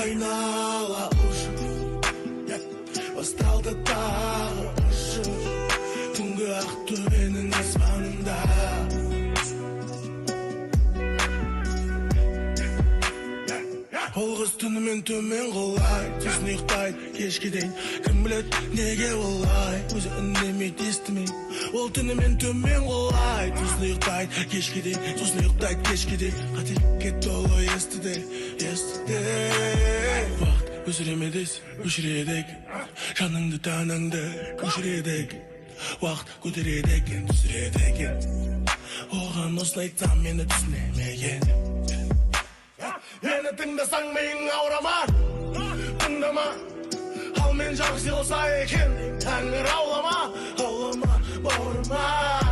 айнала ұшып басталды тағы ұшып түнгі ақтөбенің аспанында. Ол қыз түнімен төмен құлай, түсін ұйықтайды кешке дейін. Кім біледі неге олай, өзі үндемейді естімей. Ол түнімен төмен құлай, түсін ұйықтайды кешке дейін. Сосын ұйықтайды кешке дейін. Қателікке толы естіде. Уақыт өшіреме дейсің, өшіреді екен. Жаныңды тәніңді көшіреді екен. Уақыт көтереді екен, түсіреді екен. Оған осыны айтсам мені түсінемеген. Мені тыңдасаң миың ауырама, тыңдама. Ал мен жақсы болса екен, тәңір аулама, аулама, бауырыма.